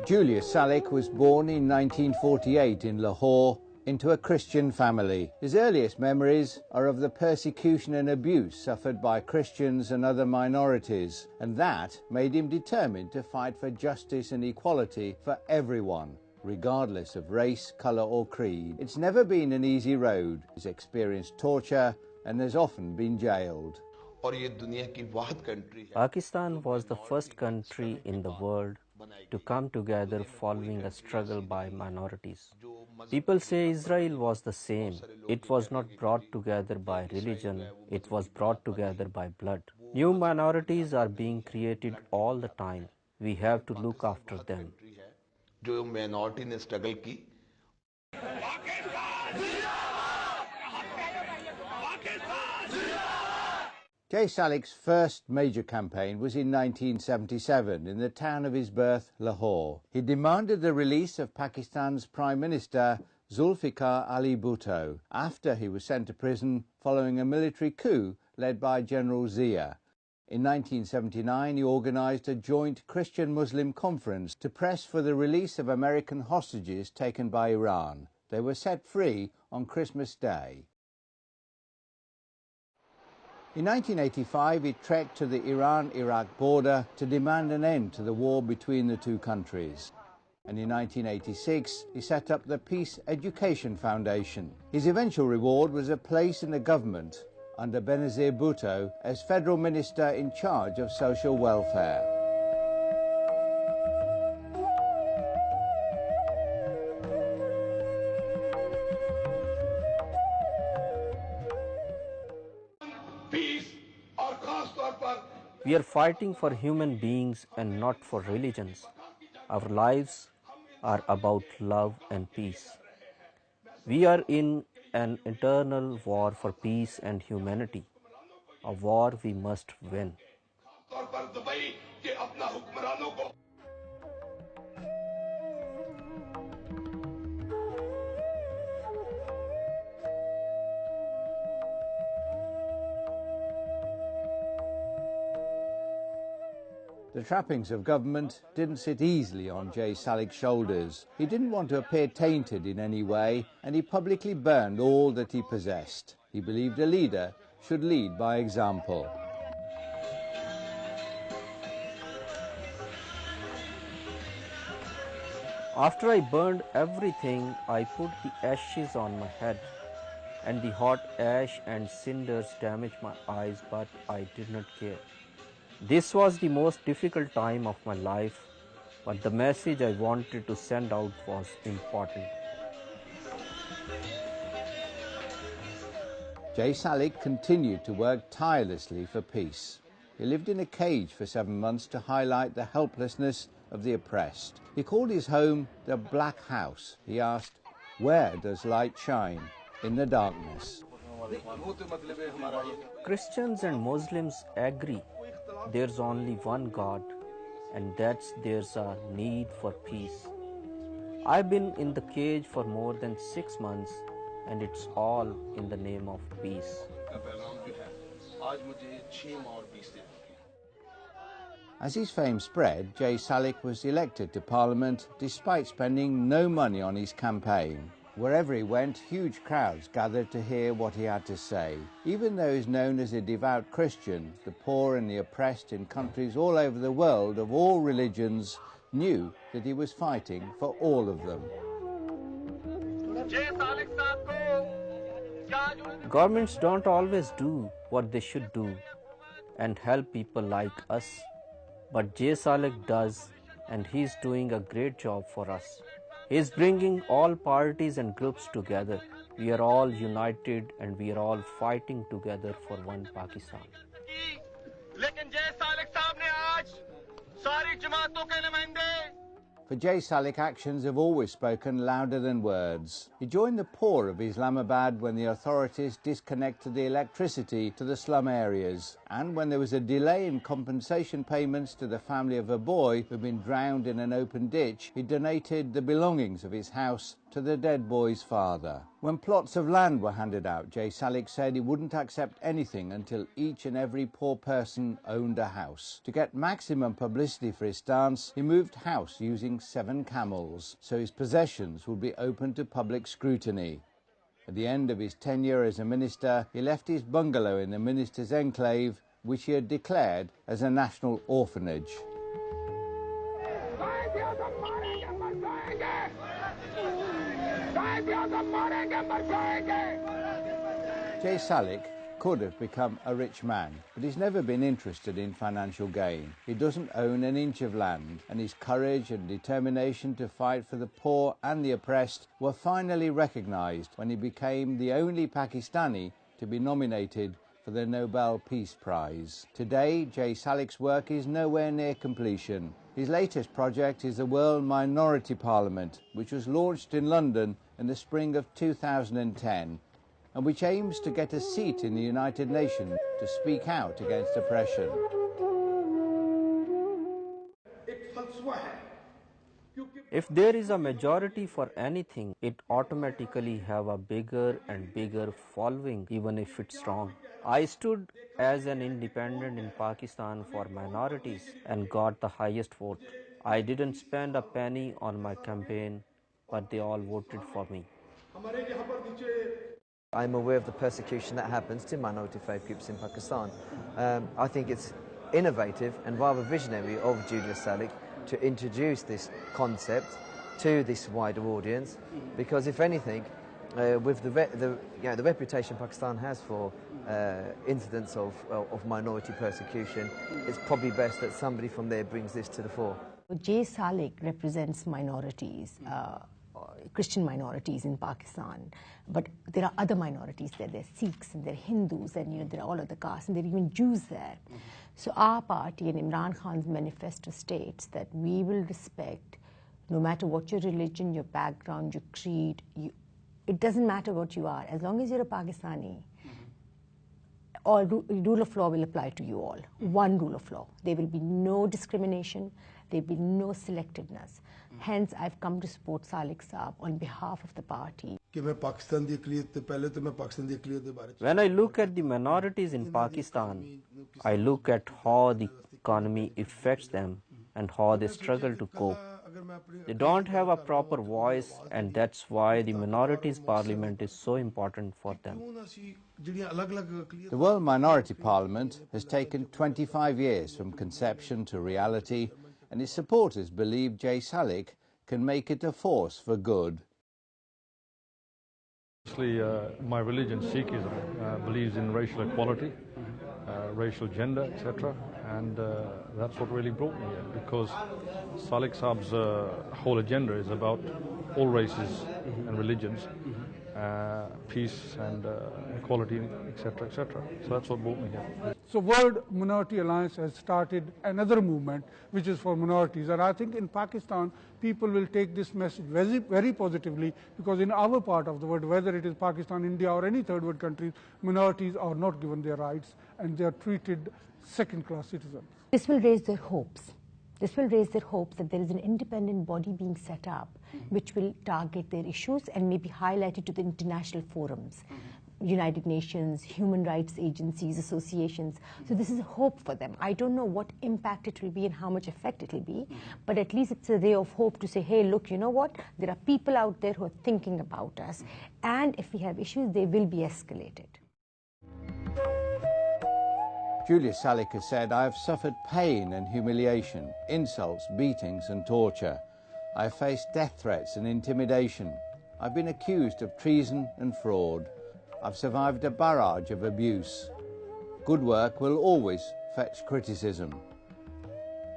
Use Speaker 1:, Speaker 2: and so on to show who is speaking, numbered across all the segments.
Speaker 1: Julius Salik was born in 1948 in Lahore into a Christian family. His earliest memories are of the persecution and abuse suffered by Christians and other minorities, and that made him determined to fight for justice and equality for everyone, regardless of race, colour or creed. It's never been an easy road. He's experienced torture and has often been jailed.
Speaker 2: Pakistan was the first country in the world to come together following a struggle by minorities. People say Israel was the same. It was not brought together by religion, it was brought together by blood. New minorities are being created all the time. We have to look after them.
Speaker 1: Jay Salik's first major campaign was in 1977 in the town of his birth, Lahore. He demanded the release of Pakistan's Prime Minister Zulfikar Ali Bhutto after he was sent to prison following a military coup led by General Zia. In 1979, he organised a joint Christian-Muslim conference to press for the release of American hostages taken by Iran. They were set free on Christmas Day. In 1985, he trekked to the Iran-Iraq border to demand an end to the war between the two countries. And in 1986, he set up the Peace Education Foundation. His eventual reward was a place in the government under Benazir Bhutto as Federal Minister in charge of social welfare.
Speaker 2: We are fighting for human beings and not for religions. Our lives are about love and peace. We are in an eternal war for peace and humanity, a war we must win.
Speaker 1: The trappings of government didn't sit easily on Jay Salik's shoulders. He didn't want to appear tainted in any way, and he publicly burned all that he possessed. He believed a leader should lead by example.
Speaker 2: After I burned everything, I put the ashes on my head, and the hot ash and cinders damaged my eyes, but I did not care. This was the most difficult time of my life, but the message I wanted to send out was important.
Speaker 1: Jay Salik continued to work tirelessly for peace. He lived in a cage for 7 months to highlight the helplessness of the oppressed. He called his home the Black House. He asked, "Where does light shine? In the darkness."
Speaker 2: Christians and Muslims agree there's only one God, and there's a need for peace. I've been in the cage for more than 6 months, and it's all in the name of peace.
Speaker 1: As his fame spread, Jay Salik was elected to Parliament despite spending no money on his campaign. Wherever he went, huge crowds gathered to hear what he had to say. Even though he's known as a devout Christian, the poor and the oppressed in countries all over the world of all religions knew that he was fighting for all of them.
Speaker 2: Governments don't always do what they should do and help people like us, but Jay Salik does, and he's doing a great job for us. He's bringing all parties and groups together. We are all united and we are all fighting together for one Pakistan.
Speaker 1: For Jay Salik, actions have always spoken louder than words. He joined the poor of Islamabad when the authorities disconnected the electricity to the slum areas, and when there was a delay in compensation payments to the family of a boy who'd been drowned in an open ditch, he donated the belongings of his house to the dead boy's father. When plots of land were handed out, Jay Salik said he wouldn't accept anything until each and every poor person owned a house. To get maximum publicity for his stance, he moved house using purchasing 7 camels, so his possessions would be open to public scrutiny. At the end of his tenure as a minister, he left his bungalow in the minister's enclave, which he had declared as a national orphanage. J. Salik could have become a rich man, but he's never been interested in financial gain. He doesn't own an inch of land, and his courage and determination to fight for the poor and the oppressed were finally recognized when he became the only Pakistani to be nominated for the Nobel Peace Prize. Today, J. Salik's work is nowhere near completion. His latest project is the World Minority Parliament, which was launched in London in the spring of 2010, and which aims to get a seat in the United Nations to speak out against oppression.
Speaker 2: If there is a majority for anything, it automatically have a bigger and bigger following, even if it's wrong. I stood as an independent in Pakistan for minorities and got the highest vote. I didn't spend a penny on my campaign, but they all voted for me.
Speaker 3: I'm aware of the persecution that happens to minority faith groups in Pakistan. I think it's innovative and rather visionary of Julius Salik to introduce this concept to this wider audience, because if anything, with the reputation Pakistan has for incidents of minority persecution, it's probably best that somebody from there brings this to the fore.
Speaker 4: J. Salik represents minorities, Christian minorities in Pakistan, but there are other minorities there. There are Sikhs and there are Hindus, and there are all other castes, and there are even Jews there. So our party and Imran Khan's manifesto states that we will respect, no matter what your religion, your background, your creed, it doesn't matter what you are, as long as you're a Pakistani, all rule of law will apply to you all. One rule of law. There will be no discrimination. There will be no selectiveness. Hence, I've come to support Salik Saab on behalf of the party.
Speaker 2: When I look at the minorities in Pakistan, I look at how the economy affects them and how they struggle to cope. They don't have a proper voice, and that's why the minorities parliament is so important for them.
Speaker 1: The World Minority Parliament has taken 25 years from conception to reality, and its supporters believe J. Salik can make it a force for good.
Speaker 5: Actually, my religion, Sikhism, believes in racial equality, racial gender, etc. And that's what really brought me here, because Salik Saab's whole agenda is about all races and religions, peace and equality, etc., etc. So that's what brought me here.
Speaker 6: So World Minority Alliance has started another movement which is for minorities, and I think in Pakistan people will take this message very, very positively, because in our part of the world, whether it is Pakistan, India or any third world country, minorities are not given their rights and they are treated second-class citizens.
Speaker 4: This will raise their hopes. This will raise their hopes that there is an independent body being set up which will target their issues and maybe highlight it to the international forums, United Nations, human rights agencies, associations. So this is a hope for them. I don't know what impact it will be and how much effect it will be, but at least it's a ray of hope to say, hey, look, you know what? There are people out there who are thinking about us, and if we have issues, they will be escalated.
Speaker 1: Julius Salik has said, I have suffered pain and humiliation, insults, beatings and torture. I have faced death threats and intimidation. I've been accused of treason and fraud. I've survived a barrage of abuse. Good work will always fetch criticism.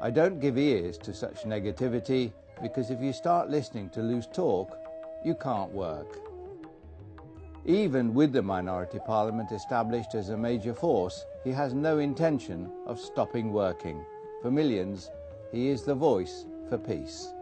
Speaker 1: I don't give ears to such negativity, because if you start listening to loose talk, you can't work. Even with the minority parliament established as a major force, he has no intention of stopping working. For millions, he is the voice for peace.